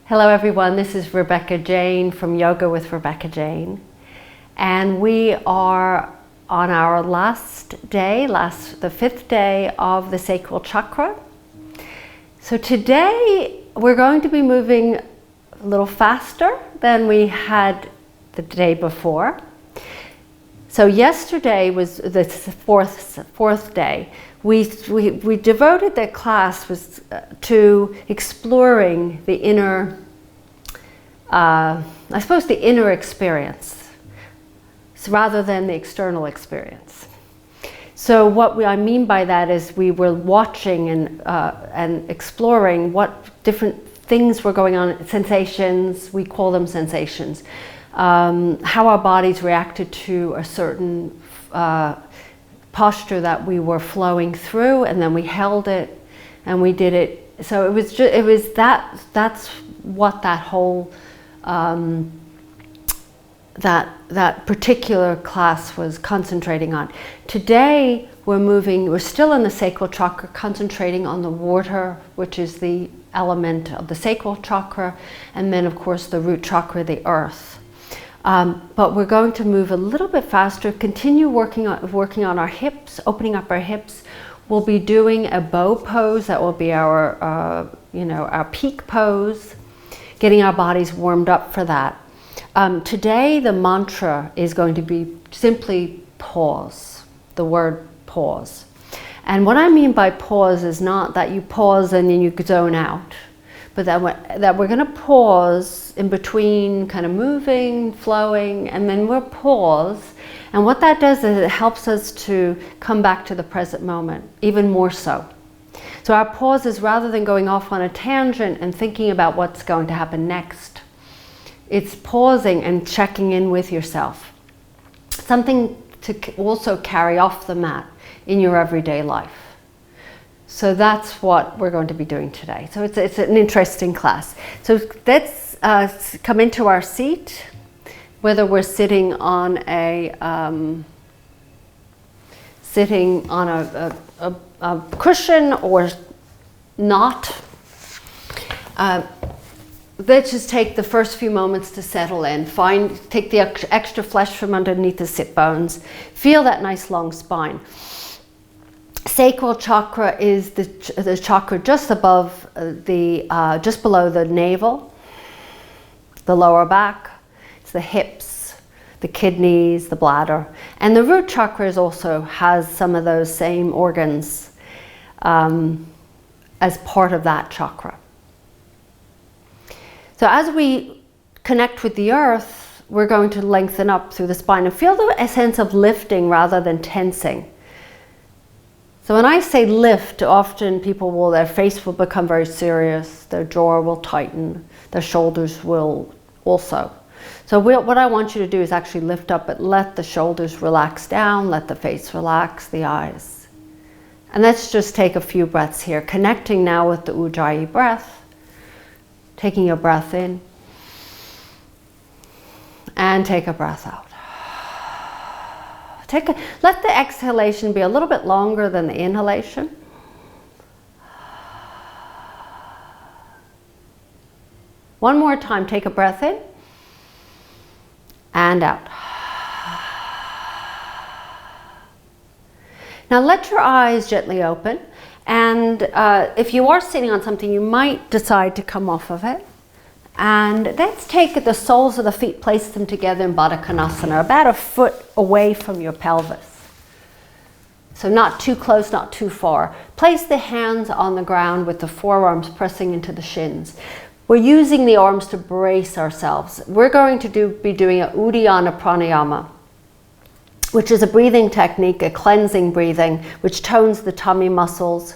Hello everyone, this is Rebecca Jane from Yoga with Rebecca Jane, and we are on our last day, the fifth day of the Sacral Chakra. So today we're going to be moving a little faster than we had the day before. So yesterday was the fourth day. We devoted the class to exploring the inner, the inner experience, rather than the external experience. So what I mean by that is we were watching and exploring what different things were going on, sensations, we call them sensations, how our bodies reacted to a certain posture that we were flowing through, and then we held it and we did it. So that's what that whole that particular class was concentrating on. Today we're still in the sacral chakra, concentrating on the water, which is the element of the sacral chakra, and then of course the root chakra, the earth. But we're going to move a little bit faster, continue working on our hips, opening up our hips. We'll be doing a bow pose. That will be our our peak pose, getting our bodies warmed up for that. Today the mantra is going to be simply pause, the word pause. And what I mean by pause is not that you pause and then you zone out, but that we're going to pause in between, kind of moving, flowing, and then we'll pause. And what that does is it helps us to come back to the present moment, even more so. So our pause is, rather than going off on a tangent and thinking about what's going to happen next, it's pausing and checking in with yourself. Something to also carry off the mat in your everyday life. So that's what we're going to be doing today. So it's an interesting class. So let's come into our seat, whether we're sitting on a cushion or not. Let's just take the first few moments to settle in. Take the extra flesh from underneath the sit bones. Feel that nice long spine. Sacral chakra is the chakra just above just below the navel, the lower back. It's the hips, the kidneys, the bladder, and the root chakra also has some of those same organs as part of that chakra. So as we connect with the earth, we're going to lengthen up through the spine and feel a sense of lifting rather than tensing. So when I say lift, often their face will become very serious, their jaw will tighten, their shoulders will also. So what I want you to do is actually lift up, but let the shoulders relax down, let the face relax, the eyes. And let's just take a few breaths here, connecting now with the Ujjayi breath, taking your breath in, and take a breath out. Let the exhalation be a little bit longer than the inhalation. One more time, take a breath in and out. Now let your eyes gently open, and if you are sitting on something, you might decide to come off of it. And let's take the soles of the feet, place them together in Baddha Konasana, about a foot away from your pelvis. So not too close, not too far. Place the hands on the ground with the forearms pressing into the shins. We're using the arms to brace ourselves. We're going to be doing a Uddiyana Pranayama, which is a breathing technique, a cleansing breathing, which tones the tummy muscles,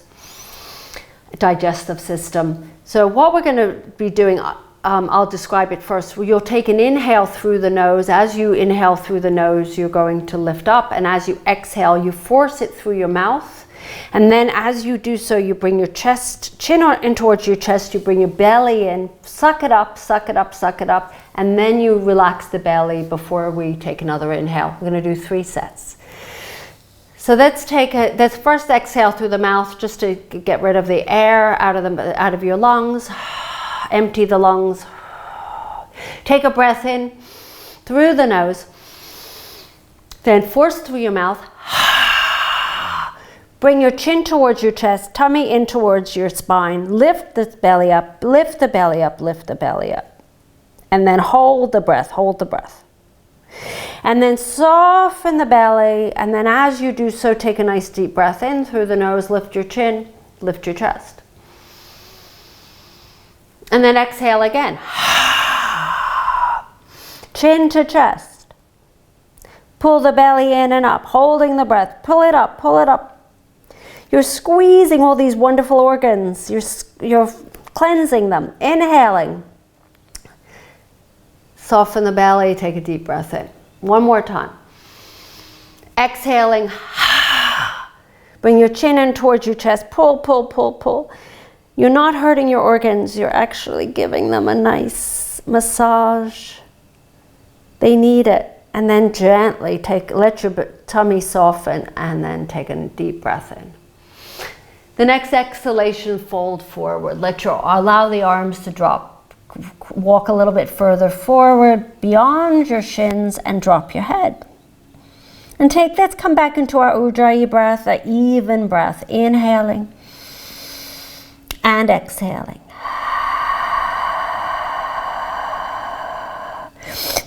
digestive system. So what we're going to be doing, I'll describe it first. You'll take an inhale through the nose. As you inhale through the nose, you're going to lift up, and as you exhale, you force it through your mouth. And then as you do so, you bring your chin in towards your chest, you bring your belly in, suck it up, suck it up, suck it up, and then you relax the belly before we take another inhale. We're going to do 3 sets. So let's first exhale through the mouth, just to get rid of the air out of your lungs. Empty the lungs. Take a breath in through the nose. Then force through your mouth. Bring your chin towards your chest, tummy in towards your spine. Lift the belly up, lift the belly up, lift the belly up. And then hold the breath, hold the breath. And then soften the belly. And then as you do so, take a nice deep breath in through the nose, lift your chin, lift your chest. And then exhale again. Chin to chest. Pull the belly in and up, holding the breath. Pull it up, pull it up. You're squeezing all these wonderful organs. You're cleansing them. Inhaling. Soften the belly, take a deep breath in. One more time. Exhaling. Bring your chin in towards your chest. Pull, pull, pull, pull. You're not hurting your organs. You're actually giving them a nice massage. They need it. And then gently let your tummy soften and then take a deep breath in. The next exhalation, fold forward. Allow the arms to drop. Walk a little bit further forward beyond your shins and drop your head. And let's come back into our Ujjayi breath, an even breath. Inhaling and exhaling.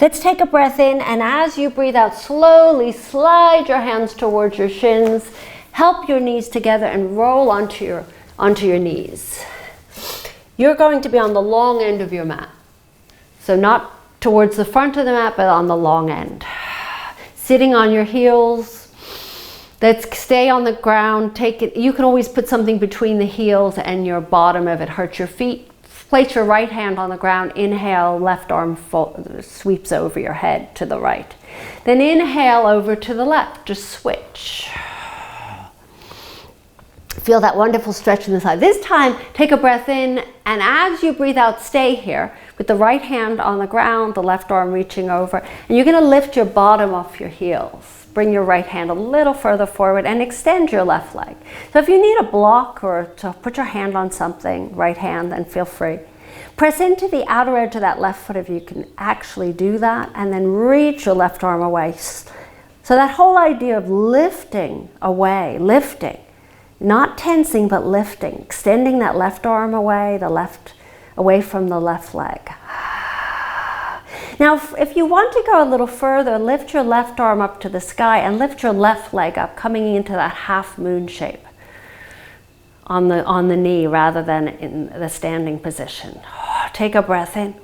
Let's take a breath in, and as you breathe out, slowly slide your hands towards your shins. Help your knees together and roll onto your knees. You're going to be on the long end of your mat. So not towards the front of the mat, but on the long end. Sitting on your heels. Let's stay on the ground. You can always put something between the heels and your bottom if it hurts your feet. Place your right hand on the ground. Inhale, left arm sweeps over your head to the right. Then inhale over to the left. Just switch. Feel that wonderful stretch in the side. This time, take a breath in, and as you breathe out, stay here with the right hand on the ground, the left arm reaching over, and you're going to lift your bottom off your heels. Bring your right hand a little further forward and extend your left leg. So if you need a block or to put your hand on something, right hand, then feel free. Press into the outer edge of that left foot if you can actually do that, and then reach your left arm away. So that whole idea of lifting away, lifting, not tensing, but lifting, extending that left arm away, away from the left leg. Now, if you want to go a little further, lift your left arm up to the sky and lift your left leg up, coming into that half moon shape on the knee rather than in the standing position. Take a breath in.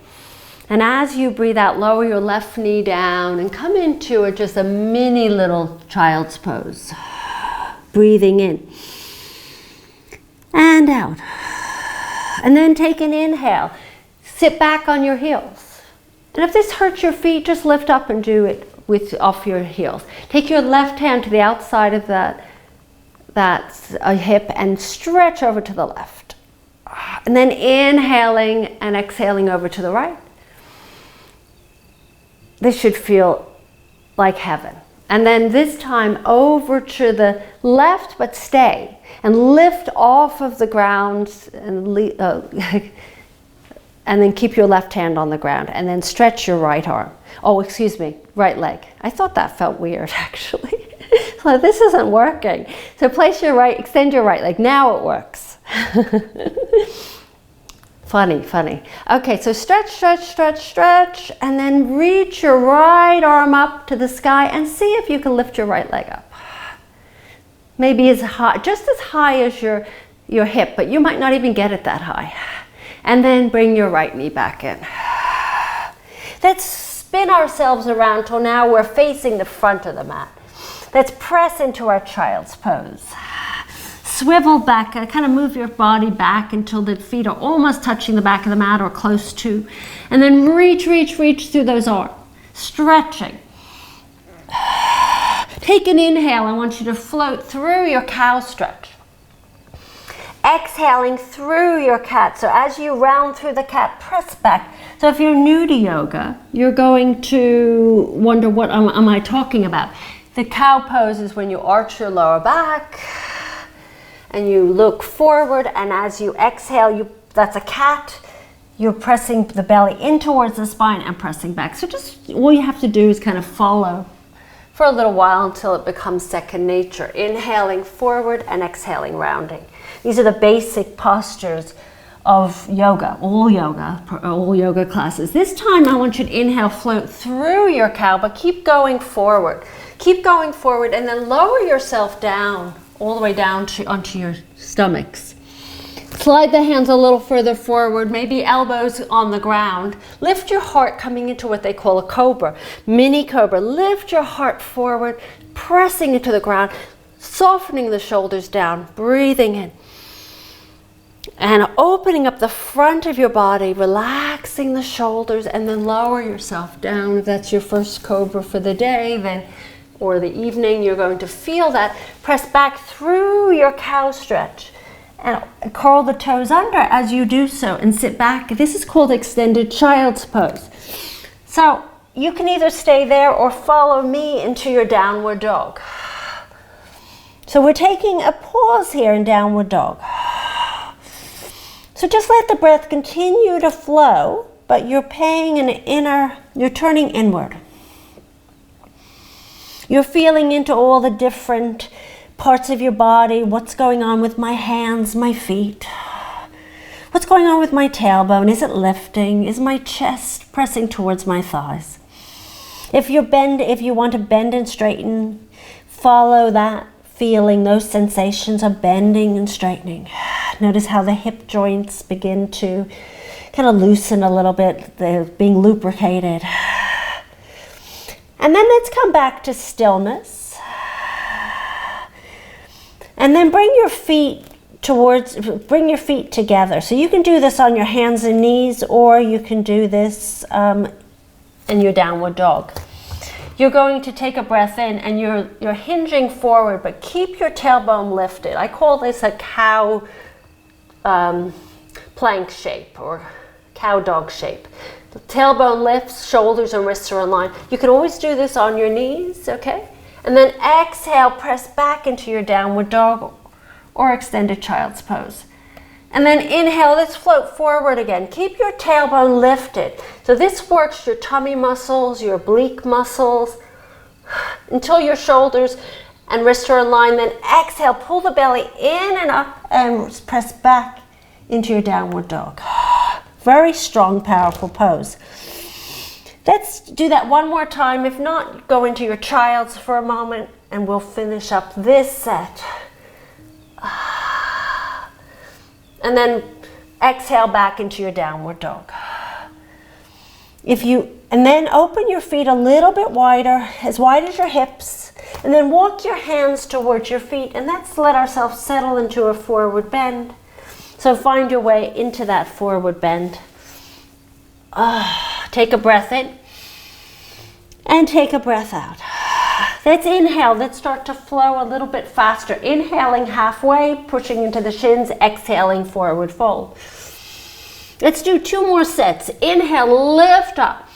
And as you breathe out, lower your left knee down and come into just a mini little child's pose. Breathing in. And out. And then take an inhale. Sit back on your heels. And if this hurts your feet, just lift up and do it off your heels. Take your left hand to the outside of that hip and stretch over to the left. And then inhaling and exhaling over to the right. This should feel like heaven. And then this time over to the left, but stay. And lift off of the ground and then keep your left hand on the ground. And then stretch your right arm. Right leg. I thought that felt weird, actually. So this isn't working. So extend your right leg. Now it works. Funny. Okay, so stretch, and then reach your right arm up to the sky and see if you can lift your right leg up. Maybe just as high as your hip, but you might not even get it that high. And then bring your right knee back in. Let's spin ourselves around till now we're facing the front of the mat. Let's press into our child's pose. Swivel back, kind of move your body back until the feet are almost touching the back of the mat or close to. And then reach through those arms. Stretching. Take an inhale. I want you to float through your cow stretch. Exhaling through your cat. So as you round through the cat, press back. So if you're new to yoga, you're going to wonder, what am I talking about? The cow pose is when you arch your lower back and you look forward, and as you exhale, that's a cat. you're pressing the belly in towards the spine and pressing back. So just all you have to do is kind of follow for a little while until it becomes second nature. Inhaling forward and exhaling rounding. These are the basic postures of yoga, all yoga classes. This time I want you to inhale, float through your cow, but keep going forward. Keep going forward and then lower yourself down, all the way down onto your stomachs. Slide the hands a little further forward, maybe elbows on the ground. Lift your heart coming into what they call a cobra, mini cobra. Lift your heart forward, pressing into the ground, softening the shoulders down, breathing in. And opening up the front of your body, relaxing the shoulders, and then lower yourself down. If that's your first cobra for the day, then or the evening, you're going to feel that. Press back through your cow stretch and curl the toes under as you do so and sit back. This is called extended child's pose. So you can either stay there or follow me into your downward dog. So we're taking a pause here in downward dog. So just let the breath continue to flow, but you're paying you're turning inward. You're feeling into all the different parts of your body. What's going on with my hands, my feet? What's going on with my tailbone? Is it lifting? Is my chest pressing towards my thighs? If you want to bend and straighten, follow that feeling, those sensations of bending and straightening. Notice how the hip joints begin to kind of loosen a little bit. They're being lubricated. And then let's come back to stillness. And then bring your feet together. So you can do this on your hands and knees, or you can do this in your downward dog. You're going to take a breath in and you're hinging forward, but keep your tailbone lifted. I call this a cow plank shape or cow dog shape. The tailbone lifts, shoulders and wrists are in line. You can always do this on your knees, okay? And then exhale, press back into your downward dog or extended child's pose. And then inhale, let's float forward again. Keep your tailbone lifted. So this works your tummy muscles, your oblique muscles, until your shoulders and wrists are in line. Then exhale, pull the belly in and up and press back into your downward dog. Very strong, powerful pose. Let's do that one more time. If not, go into your child's for a moment and we'll finish up this set. And then exhale back into your downward dog. And then open your feet a little bit wider, as wide as your hips, and then walk your hands towards your feet, and let's let ourselves settle into a forward bend. So find your way into that forward bend. Take a breath in and take a breath out. Let's inhale. Let's start to flow a little bit faster. Inhaling halfway, pushing into the shins, exhaling, forward fold. Let's do 2 more sets. Inhale, lift up.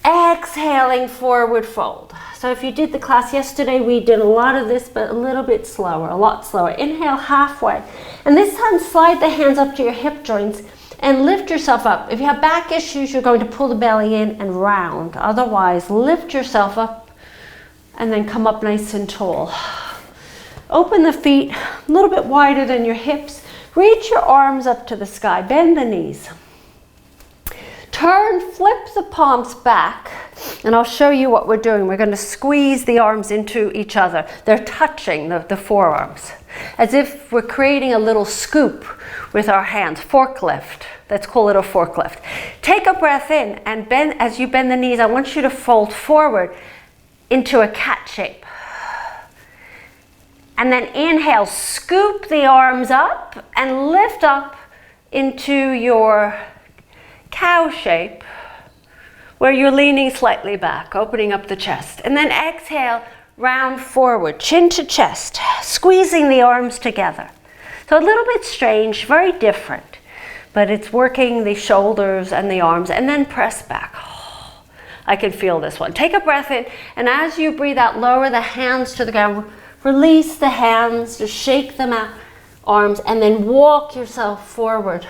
Exhaling, forward fold. So if you did the class yesterday, we did a lot of this, but a little bit slower, a lot slower. Inhale halfway. And this time, slide the hands up to your hip joints and lift yourself up. If you have back issues, you're going to pull the belly in and round. Otherwise, lift yourself up and then come up nice and tall. Open the feet a little bit wider than your hips. Reach your arms up to the sky. Bend the knees. Turn, flip the palms back, and I'll show you what we're doing. We're going to squeeze the arms into each other. They're touching the forearms, as if we're creating a little scoop with our hands. Forklift. Let's call it a forklift. Take a breath in and bend. As you bend the knees, I want you to fold forward into a cat shape. And then inhale, scoop the arms up and lift up into your cow shape, where you're leaning slightly back, opening up the chest. And then exhale, round forward, chin to chest, squeezing the arms together. So a little bit strange, very different, but it's working the shoulders and the arms, and then press back. Oh, I can feel this one. Take a breath in, and as you breathe out, lower the hands to the ground. Release the hands, just shake them out, arms, and then walk yourself forward.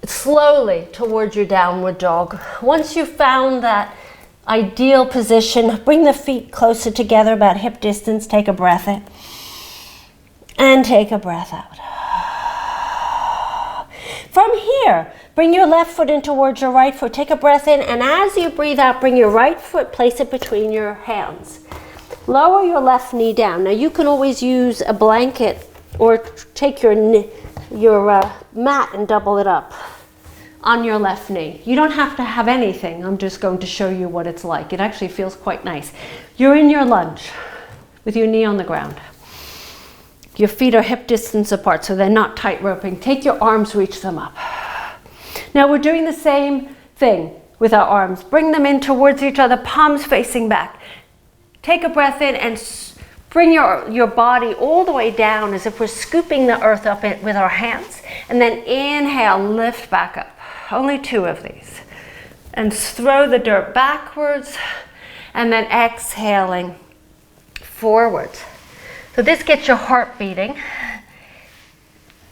slowly towards your downward dog. Once you've found that ideal position, bring the feet closer together, about hip distance. Take a breath in and take a breath out. From here, bring your left foot in towards your right foot. Take a breath in, and as you breathe out, bring your right foot, place it between your hands. Lower your left knee down. Now you can always use a blanket or take your mat and double it up on your left knee. You don't have to have anything. I'm just going to show you what it's like. It actually feels quite nice. You're in your lunge with your knee on the ground. Your feet are hip distance apart, so they're not tight roping. Take your arms, reach them up. Now we're doing the same thing with our arms. Bring them in towards each other, palms facing back. Take a breath in and bring your body all the way down as if we're scooping the earth up with our hands. And then inhale, lift back up. Only 2 of these. And throw the dirt backwards. And then exhaling forwards. So this gets your heart beating.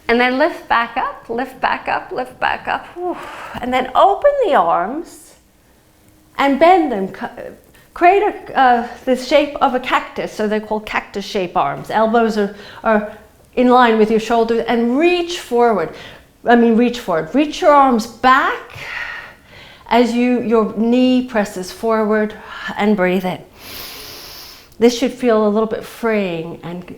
And then lift back up, lift back up, lift back up. And then open the arms and bend them. Create the shape of a cactus, so they're called cactus shape arms. Elbows are in line with your shoulders, and reach forward. Reach your arms back as your knee presses forward, and breathe in. This should feel a little bit freeing and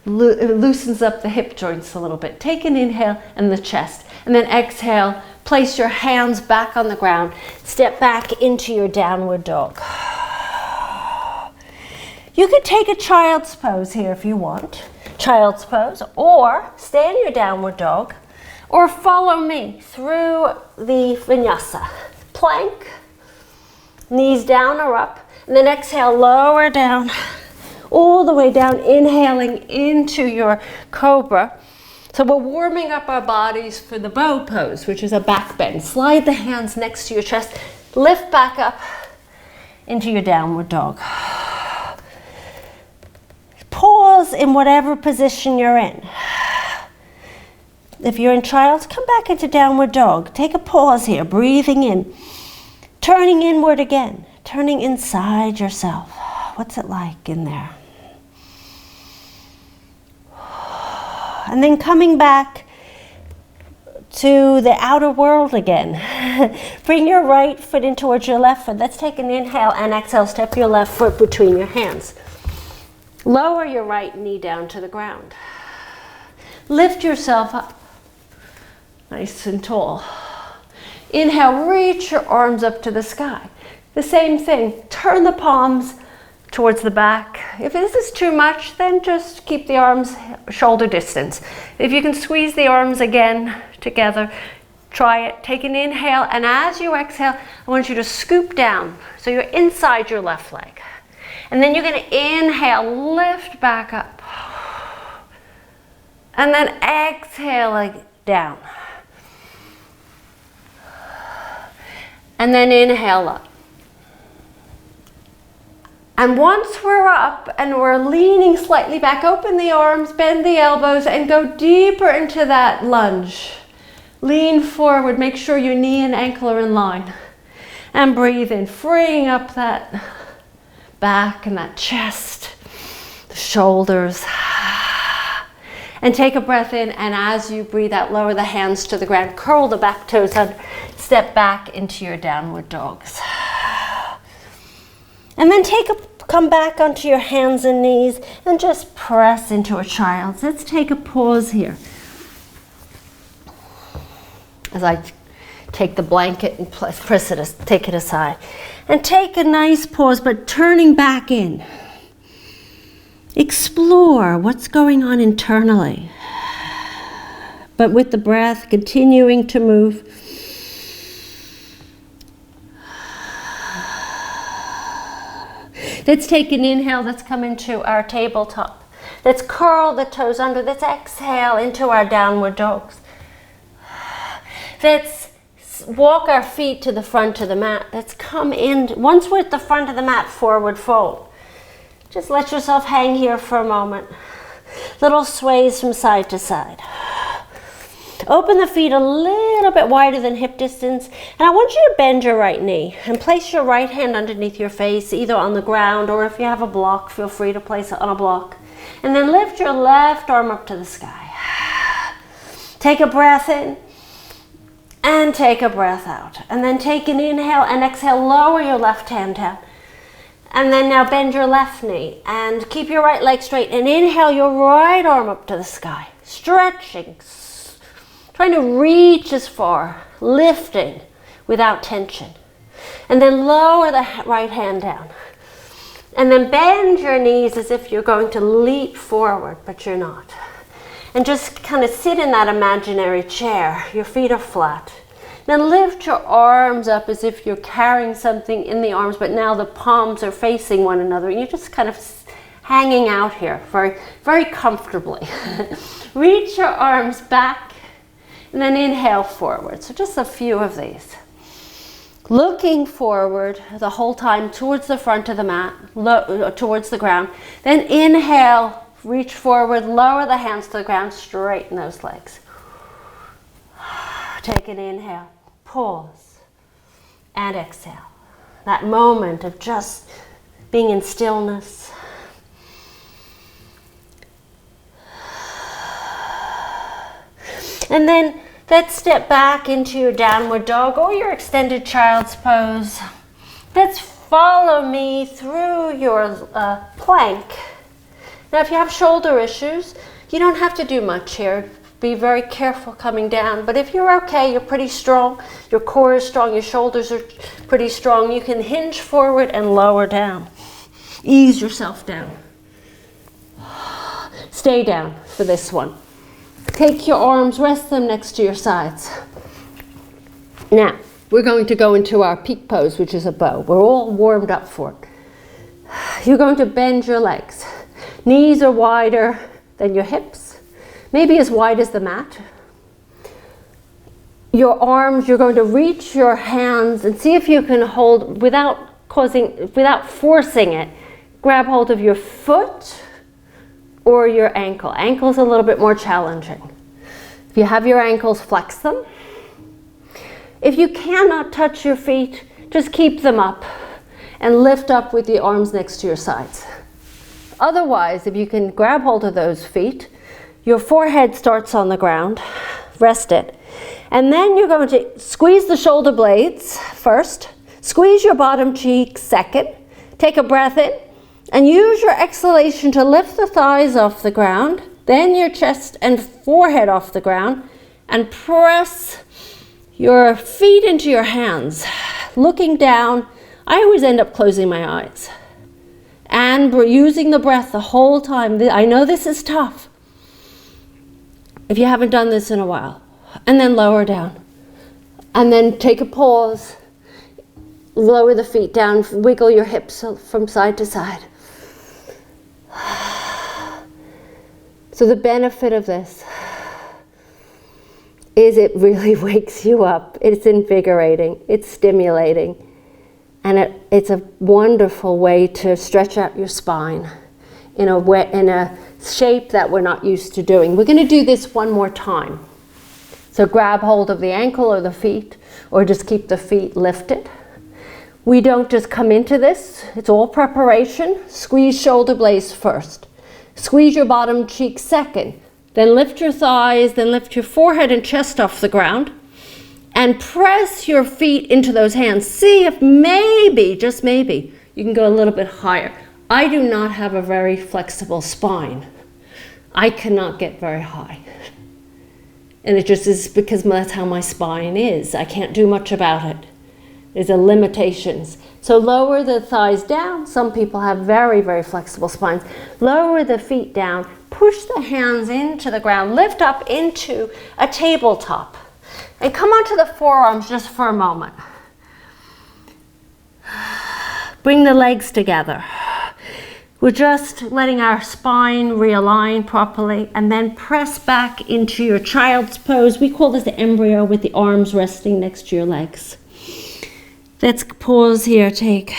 it loosens up the hip joints a little bit. Take an inhale in the chest, and then exhale. Place your hands back on the ground. Step back into your downward dog. You could take a child's pose here if you want. Child's pose, or stay in your downward dog, or follow me through the vinyasa. Plank, knees down or up, and then exhale, lower down, all the way down, inhaling into your cobra. So we're warming up our bodies for the bow pose, which is a back bend. Slide the hands next to your chest, lift back up into your downward dog. Pause in whatever position you're in. If you're in child's, come back into downward dog. Take a pause here, breathing in, turning inward again, turning inside yourself. What's it like in there? And then coming back to the outer world again. Bring your right foot in towards your left foot. Let's take an inhale and exhale. Step your left foot between your hands. Lower your right knee down to the ground. Lift yourself up, nice and tall. Inhale, reach your arms up to the sky. The same thing, turn the palms towards the back. If this is too much, then just keep the arms shoulder distance. If you can squeeze the arms again together, try it. Take an inhale, and as you exhale, I want you to scoop down so you're inside your left leg. And then you're going to inhale, lift back up. And then exhaling down. And then inhale up. And once we're up and we're leaning slightly back, open the arms, bend the elbows, and go deeper into that lunge. Lean forward, make sure your knee and ankle are in line. And breathe in, freeing up that back and that chest, the shoulders. And take a breath in, and as you breathe out, lower the hands to the ground, curl the back toes under, step back into your downward dogs. And then come back onto your hands and knees and just press into a child's. Let's take a pause here. As I take the blanket and take it aside. And take a nice pause, but turning back in. Explore what's going on internally. But with the breath, continuing to move. Let's take an inhale. Let's come into our tabletop. Let's curl the toes under. Let's exhale into our downward dogs. Let's walk our feet to the front of the mat. Let's come in. Once we're at the front of the mat, forward fold. Just let yourself hang here for a moment. Little sways from side to side. Open the feet a little bit wider than hip distance. And I want you to bend your right knee and place your right hand underneath your face, either on the ground or if you have a block, feel free to place it on a block. And then lift your left arm up to the sky. Take a breath in and take a breath out. And then take an inhale and exhale, lower your left hand down. And then now bend your left knee and keep your right leg straight and inhale your right arm up to the sky. Stretching, trying to reach as far, lifting without tension. And then lower the right hand down. And then bend your knees as if you're going to leap forward, but you're not. And just kind of sit in that imaginary chair. Your feet are flat. Then lift your arms up as if you're carrying something in the arms, but now the palms are facing one another. And you're just kind of hanging out here very, very comfortably. Reach your arms back and then inhale forward. So just a few of these. Looking forward the whole time towards the front of the mat, towards the ground. Then inhale, reach forward, lower the hands to the ground, straighten those legs. Take an inhale, pause, and exhale. That moment of just being in stillness. And then let's step back into your downward dog or your extended child's pose. Let's follow me through your plank. Now, if you have shoulder issues, you don't have to do much here. Be very careful coming down. But if you're okay, you're pretty strong, your core is strong, your shoulders are pretty strong, you can hinge forward and lower down. Ease yourself down. Stay down for this one. Take your arms, rest them next to your sides. Now, we're going to go into our peak pose, which is a bow. We're all warmed up for it. You're going to bend your legs. Knees are wider than your hips, maybe as wide as the mat. Your arms, you're going to reach your hands and see if you can hold, without forcing it, grab hold of your foot or your ankle. Ankle's a little bit more challenging. If you have your ankles, flex them. If you cannot touch your feet, just keep them up and lift up with the arms next to your sides. Otherwise, if you can grab hold of those feet, your forehead starts on the ground, rest it. And then you're going to squeeze the shoulder blades first, squeeze your bottom cheek second, take a breath in, and use your exhalation to lift the thighs off the ground, then your chest and forehead off the ground, and press your feet into your hands. Looking down, I always end up closing my eyes. And we're using the breath the whole time. I know this is tough if you haven't done this in a while. And then lower down. And then take a pause. Lower the feet down, wiggle your hips from side to side. So the benefit of this is it really wakes you up. It's invigorating, it's stimulating, and it's a wonderful way to stretch out your spine in a shape that we're not used to doing. We're going to do this one more time. So grab hold of the ankle or the feet, or just keep the feet lifted. We don't just come into this, it's all preparation. Squeeze shoulder blades first. Squeeze your bottom cheek second. Then lift your thighs, then lift your forehead and chest off the ground. And press your feet into those hands. See if maybe, just maybe, you can go a little bit higher. I do not have a very flexible spine. I cannot get very high. And it just is because that's how my spine is. I can't do much about it. There's limitations. So lower the thighs down. Some people have very, very flexible spines. Lower the feet down. Push the hands into the ground. Lift up into a tabletop. And come onto the forearms just for a moment. Bring the legs together. We're just letting our spine realign properly, and then press back into your child's pose. We call this the embryo, with the arms resting next to your legs. Let's pause here, take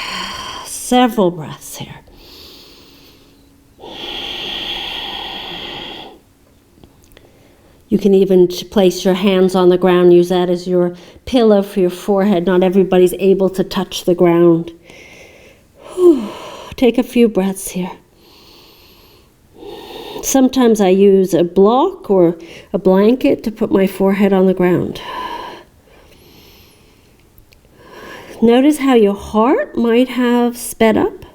several breaths here. You can even place your hands on the ground, use that as your pillow for your forehead. Not everybody's able to touch the ground. Whew. Take a few breaths here. Sometimes I use a block or a blanket to put my forehead on the ground. Notice how your heart might have sped up.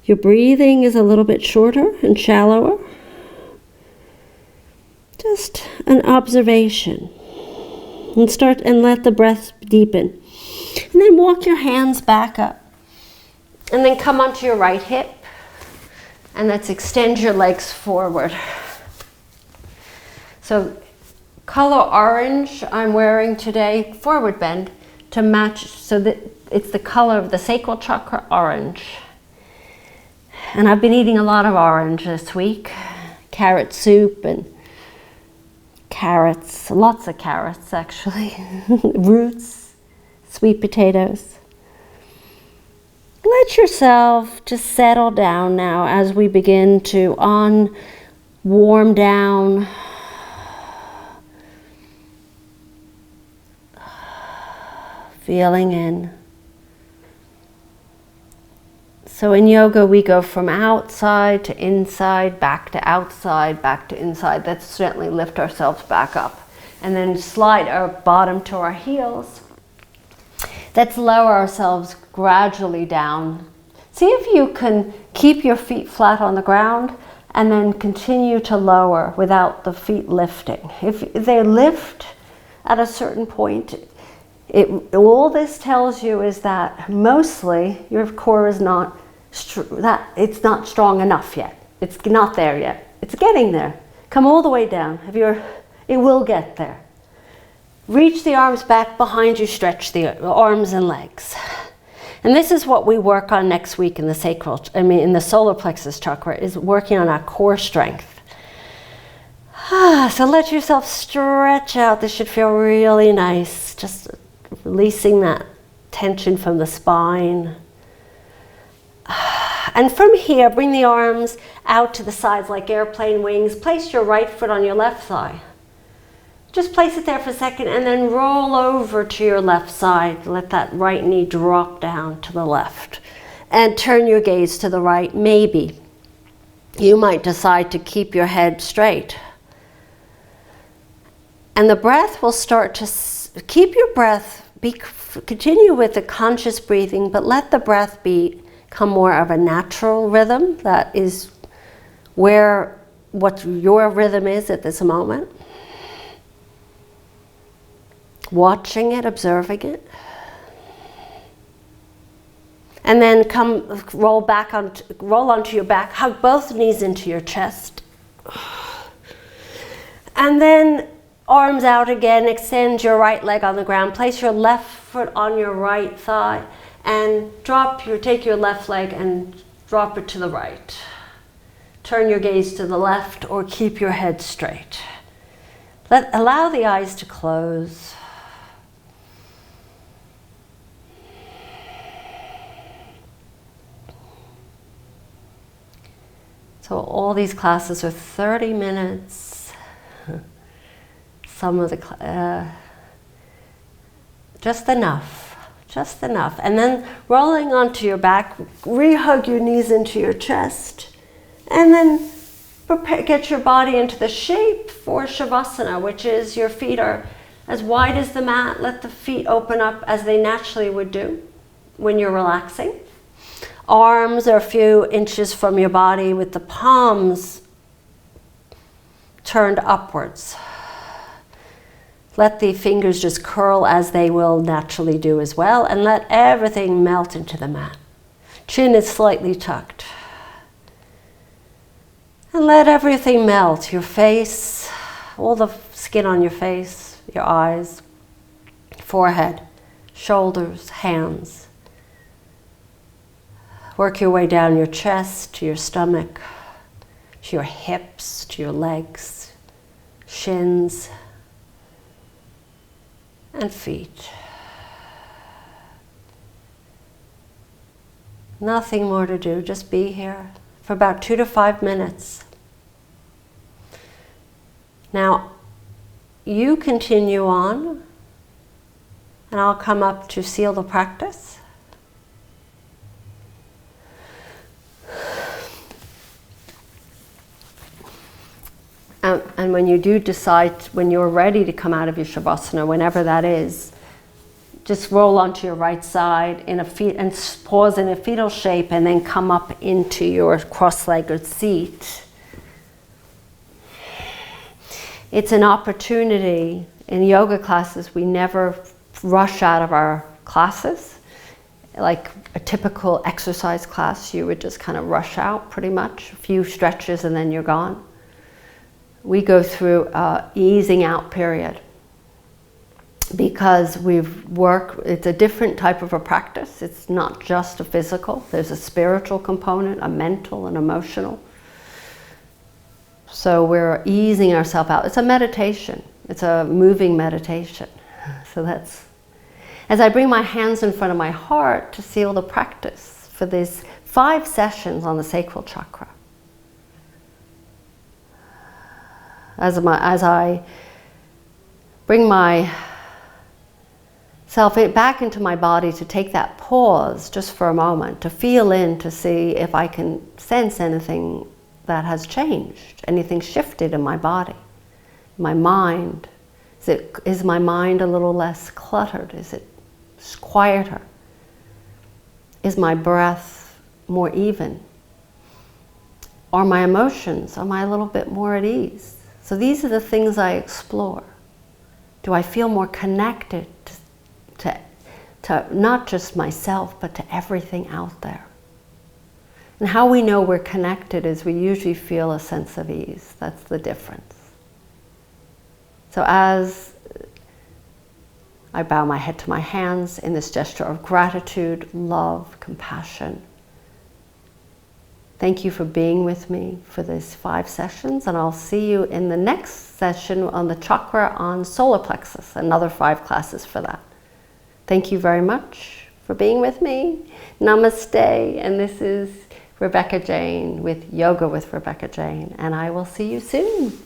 Your breathing is a little bit shorter and shallower. Just an observation. And let the breath deepen. And then walk your hands back up. And then come onto your right hip. And let's extend your legs forward. So color orange I'm wearing today, forward bend, to match, so that it's the color of the sacral chakra, orange. And I've been eating a lot of orange this week. Carrot soup and carrots, lots of carrots actually, roots, sweet potatoes. Let yourself just settle down now as we begin to warm down. Feeling in. So in yoga we go from outside to inside, back to outside, back to inside. Let's gently lift ourselves back up. And then slide our bottom to our heels. Let's lower ourselves gradually down. See if you can keep your feet flat on the ground and then continue to lower without the feet lifting. If they lift at a certain point, all this tells you is that mostly your core is not it's not strong enough yet. It's not there yet. It's getting there. Come all the way down. It will get there. Reach the arms back behind you, stretch the arms and legs. And this is what we work on next week in the in the solar plexus chakra, is working on our core strength. So let yourself stretch out. This should feel really nice. Just releasing that tension from the spine. And from here, bring the arms out to the sides like airplane wings. Place your right foot on your left thigh. Just place it there for a second and then roll over to your left side. Let that right knee drop down to the left. And turn your gaze to the right. Maybe you might decide to keep your head straight. And the breath will start to keep your breath, continue with the conscious breathing, but let the breath become more of a natural rhythm. That is what your rhythm is at this moment. Watching it, observing it. And then roll onto your back, hug both knees into your chest. And then arms out again, extend your right leg on the ground, place your left foot on your right thigh, and take your left leg and drop it to the right. Turn your gaze to the left or keep your head straight. Allow the eyes to close. So all these classes are 30 minutes. Some of the, just enough. And then rolling onto your back, re-hug your knees into your chest. And then get your body into the shape for Shavasana, which is your feet are as wide as the mat. Let the feet open up as they naturally would do when you're relaxing. Arms are a few inches from your body with the palms turned upwards. Let the fingers just curl as they will naturally do as well, and let everything melt into the mat. Chin is slightly tucked. And let everything melt. Your face, all the skin on your face, your eyes, forehead, shoulders, hands. Work your way down your chest, to your stomach, to your hips, to your legs, shins, and feet. Nothing more to do, just be here for about 2 to 5 minutes. Now, you continue on, and I'll come up to seal the practice. And when you do decide, when you're ready to come out of your Shavasana, whenever that is, just roll onto your right side in a and pause in a fetal shape, and then come up into your cross-legged seat. It's an opportunity. In yoga classes, we never rush out of our classes. Like a typical exercise class, you would just kind of rush out pretty much, a few stretches and then you're gone. We go through an easing out period because it's a different type of a practice. It's not just a physical. There's a spiritual component, a mental, and emotional. So we're easing ourselves out. It's a meditation. It's a moving meditation. So that's, as I bring my hands in front of my heart to seal the practice for these 5 sessions on the sacral chakra. As I bring myself back into my body to take that pause just for a moment, to feel in, to see if I can sense anything that has changed, anything shifted in my body, my mind. Is my mind a little less cluttered? Is it quieter? Is my breath more even? Are my emotions, am I a little bit more at ease? So these are the things I explore. Do I feel more connected to not just myself, but to everything out there? And how we know we're connected is we usually feel a sense of ease. That's the difference. So as I bow my head to my hands in this gesture of gratitude, love, compassion, thank you for being with me for these 5 sessions, and I'll see you in the next session on the chakra on solar plexus, another 5 classes for that. Thank you very much for being with me. Namaste, and this is Rebecca Jane with Yoga with Rebecca Jane, and I will see you soon.